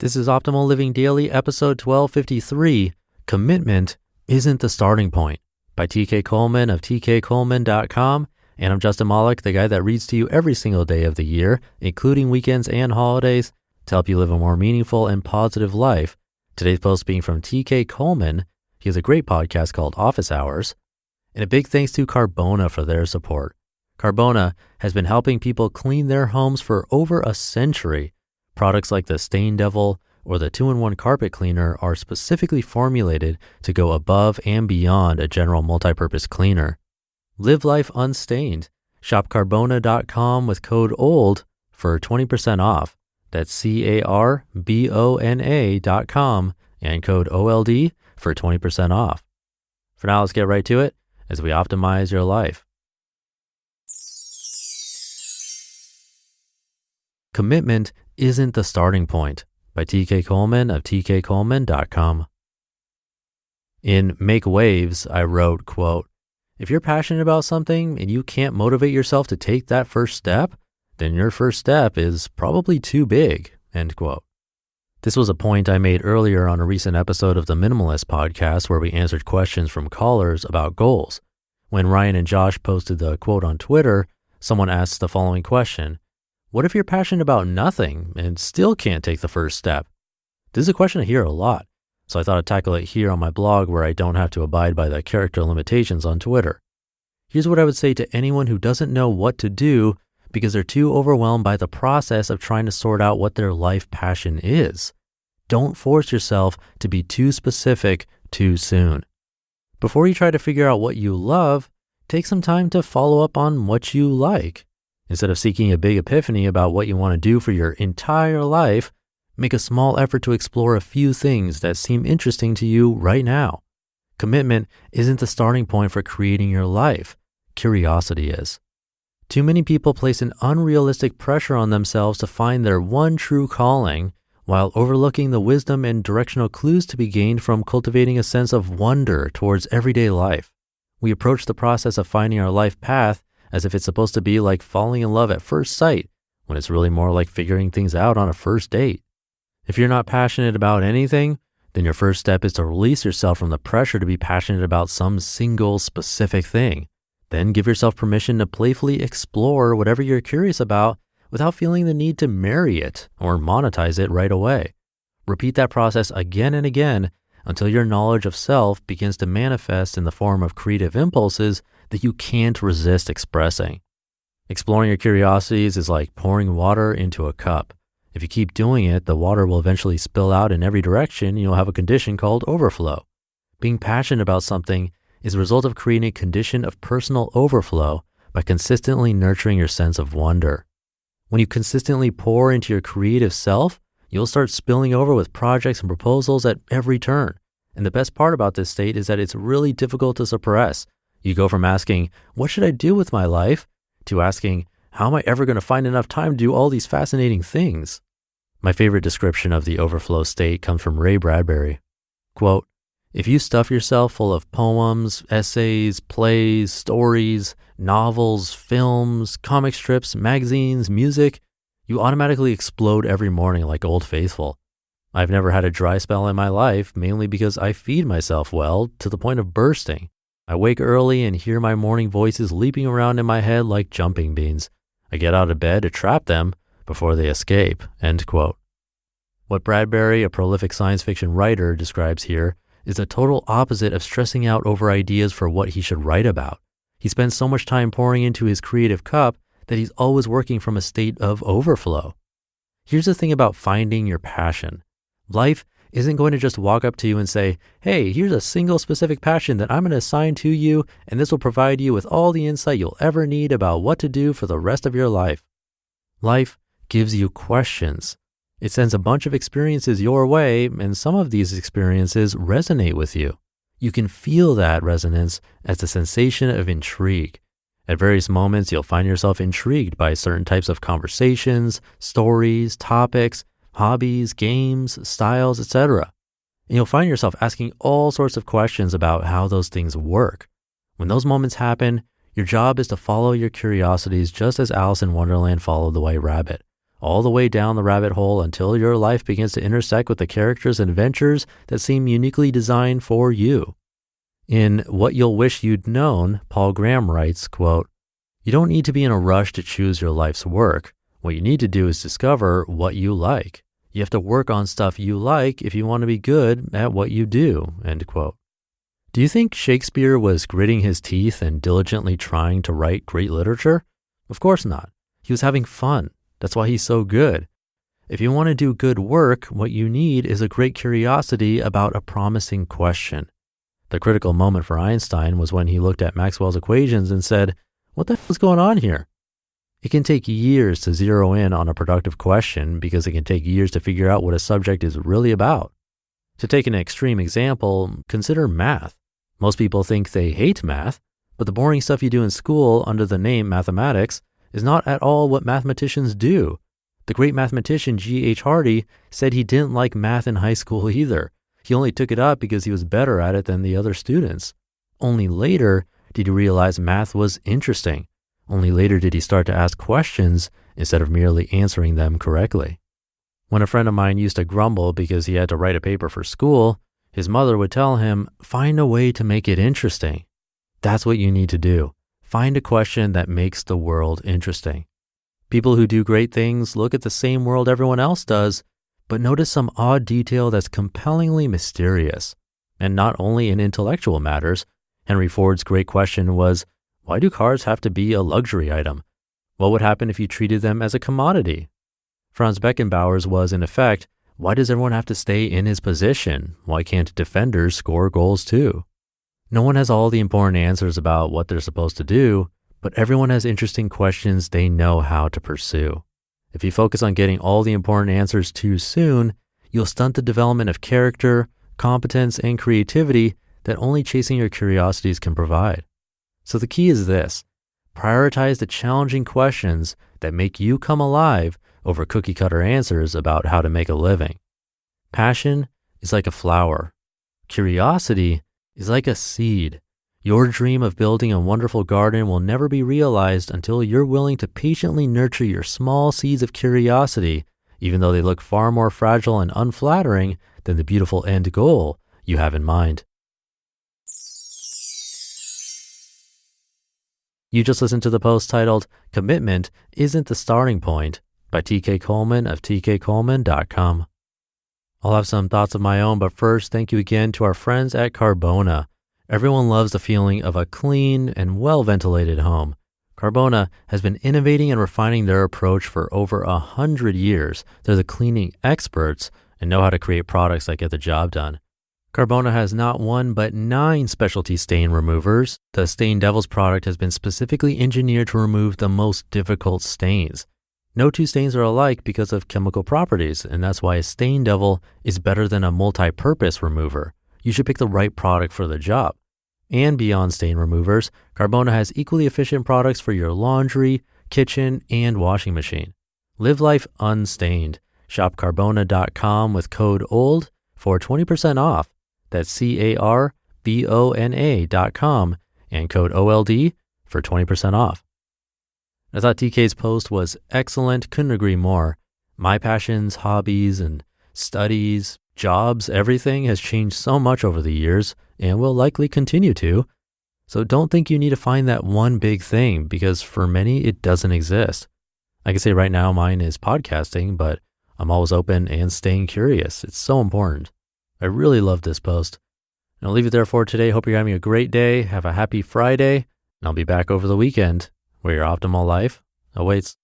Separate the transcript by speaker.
Speaker 1: This is Optimal Living Daily, episode 1253, Commitment Isn't the Starting Point, by TK Coleman of tkcoleman.com. And I'm Justin Malik, the guy that reads to you every single day of the year, including weekends and holidays, to help you live a more meaningful and positive life. Today's post being from TK Coleman. He has a great podcast called Office Hours. And a big thanks to Carbona for their support. Carbona has been helping people clean their homes for over a century. Products like the Stain Devil or the 2-in-1 carpet cleaner are specifically formulated to go above and beyond a general multi-purpose cleaner. Live life unstained. Shop Carbona.com with code OLD for 20% off. That's Carbona.com and code OLD for 20% off. For now, let's get right to it as we optimize your life. Commitment Isn't the Starting Point, by TK Coleman of tkcoleman.com. In Make Waves, I wrote, quote, "If you're passionate about something and you can't motivate yourself to take that first step, then your first step is probably too big," end quote. This was a point I made earlier on a recent episode of the Minimalist podcast where we answered questions from callers about goals. When Ryan and Josh posted the quote on Twitter, someone asked the following question: what if you're passionate about nothing and still can't take the first step? This is a question I hear a lot, so I thought I'd tackle it here on my blog where I don't have to abide by the character limitations on Twitter. Here's what I would say to anyone who doesn't know what to do because they're too overwhelmed by the process of trying to sort out what their life passion is. Don't force yourself to be too specific too soon. Before you try to figure out what you love, take some time to follow up on what you like. Instead of seeking a big epiphany about what you want to do for your entire life, make a small effort to explore a few things that seem interesting to you right now. Commitment isn't the starting point for creating your life. Curiosity is. Too many people place an unrealistic pressure on themselves to find their one true calling, while overlooking the wisdom and directional clues to be gained from cultivating a sense of wonder towards everyday life. We approach the process of finding our life path as if it's supposed to be like falling in love at first sight, when it's really more like figuring things out on a first date. If you're not passionate about anything, then your first step is to release yourself from the pressure to be passionate about some single specific thing. Then give yourself permission to playfully explore whatever you're curious about without feeling the need to marry it or monetize it right away. Repeat that process again and again until your knowledge of self begins to manifest in the form of creative impulses that you can't resist expressing. Exploring your curiosities is like pouring water into a cup. If you keep doing it, the water will eventually spill out in every direction and you'll have a condition called overflow. Being passionate about something is a result of creating a condition of personal overflow by consistently nurturing your sense of wonder. When you consistently pour into your creative self, you'll start spilling over with projects and proposals at every turn. And the best part about this state is that it's really difficult to suppress. You go from asking, what should I do with my life, to asking, how am I ever going to find enough time to do all these fascinating things? My favorite description of the overflow state comes from Ray Bradbury. Quote, "If you stuff yourself full of poems, essays, plays, stories, novels, films, comic strips, magazines, music, you automatically explode every morning like Old Faithful. I've never had a dry spell in my life, mainly because I feed myself well to the point of bursting. I wake early and hear my morning voices leaping around in my head like jumping beans. I get out of bed to trap them before they escape," end quote. What Bradbury, a prolific science fiction writer, describes here is the total opposite of stressing out over ideas for what he should write about. He spends so much time pouring into his creative cup that he's always working from a state of overflow. Here's the thing about finding your passion. Life isn't going to just walk up to you and say, hey, here's a single specific passion that I'm going to assign to you, and this will provide you with all the insight you'll ever need about what to do for the rest of your life. Life gives you questions. It sends a bunch of experiences your way, and some of these experiences resonate with you. You can feel that resonance as the sensation of intrigue. At various moments, you'll find yourself intrigued by certain types of conversations, stories, topics, hobbies, games, styles, etc. And you'll find yourself asking all sorts of questions about how those things work. When those moments happen, your job is to follow your curiosities just as Alice in Wonderland followed the White Rabbit. all the way down the rabbit hole until your life begins to intersect with the characters and adventures that seem uniquely designed for you. In What You'll Wish You'd Known, Paul Graham writes, quote, "You don't need to be in a rush to choose your life's work. What you need to do is discover what you like. You have to work on stuff you like if you want to be good at what you do," end quote. Do you think Shakespeare was gritting his teeth and diligently trying to write great literature? Of course not. He was having fun. That's why he's so good. If you want to do good work, what you need is a great curiosity about a promising question. The critical moment for Einstein was when he looked at Maxwell's equations and said, "What the hell is going on here?" It can take years to zero in on a productive question because it can take years to figure out what a subject is really about. To take an extreme example, consider math. Most people think they hate math, but the boring stuff you do in school under the name mathematics is not at all what mathematicians do. The great mathematician G.H. Hardy said he didn't like math in high school either. He only took it up because he was better at it than the other students. Only later did he realize math was interesting. Only later did he start to ask questions instead of merely answering them correctly. When a friend of mine used to grumble because he had to write a paper for school, his mother would tell him, "Find a way to make it interesting." That's what you need to do. Find a question that makes the world interesting. People who do great things look at the same world everyone else does, but notice some odd detail that's compellingly mysterious. And not only in intellectual matters. Henry Ford's great question was, why do cars have to be a luxury item? What would happen if you treated them as a commodity? Franz Beckenbauer's was, in effect, why does everyone have to stay in his position? Why can't defenders score goals too? No one has all the important answers about what they're supposed to do, but everyone has interesting questions they know how to pursue. If you focus on getting all the important answers too soon, you'll stunt the development of character, competence, and creativity that only chasing your curiosities can provide. So the key is this: prioritize the challenging questions that make you come alive over cookie-cutter answers about how to make a living. Passion is like a flower. Curiosity is like a seed. Your dream of building a wonderful garden will never be realized until you're willing to patiently nurture your small seeds of curiosity, even though they look far more fragile and unflattering than the beautiful end goal you have in mind. You just listened to the post titled, "Commitment Isn't the Starting Point" by TK Coleman of tkcoleman.com. I'll have some thoughts of my own, but first, thank you again to our friends at Carbona. Everyone loves the feeling of a clean and well-ventilated home. Carbona has been innovating and refining their approach for over 100 years. They're the cleaning experts and know how to create products that get the job done. Carbona has not one, but 9 specialty stain removers. The Stain Devils product has been specifically engineered to remove the most difficult stains. No two stains are alike because of chemical properties, and that's why a Stain Devil is better than a multi-purpose remover. You should pick the right product for the job. And beyond stain removers, Carbona has equally efficient products for your laundry, kitchen, and washing machine. Live life unstained. Shop Carbona.com with code OLD for 20% off. That's CARBONA.com and code OLD for 20% off. I thought TK's post was excellent. Couldn't agree more. My passions, hobbies, and studies, jobs, everything has changed so much over the years and will likely continue to. So don't think you need to find that one big thing, because for many, it doesn't exist. I can say right now mine is podcasting, but I'm always open and staying curious. It's so important. I really love this post. And I'll leave it there for today. Hope you're having a great day. Have a happy Friday. And I'll be back over the weekend where your optimal life awaits.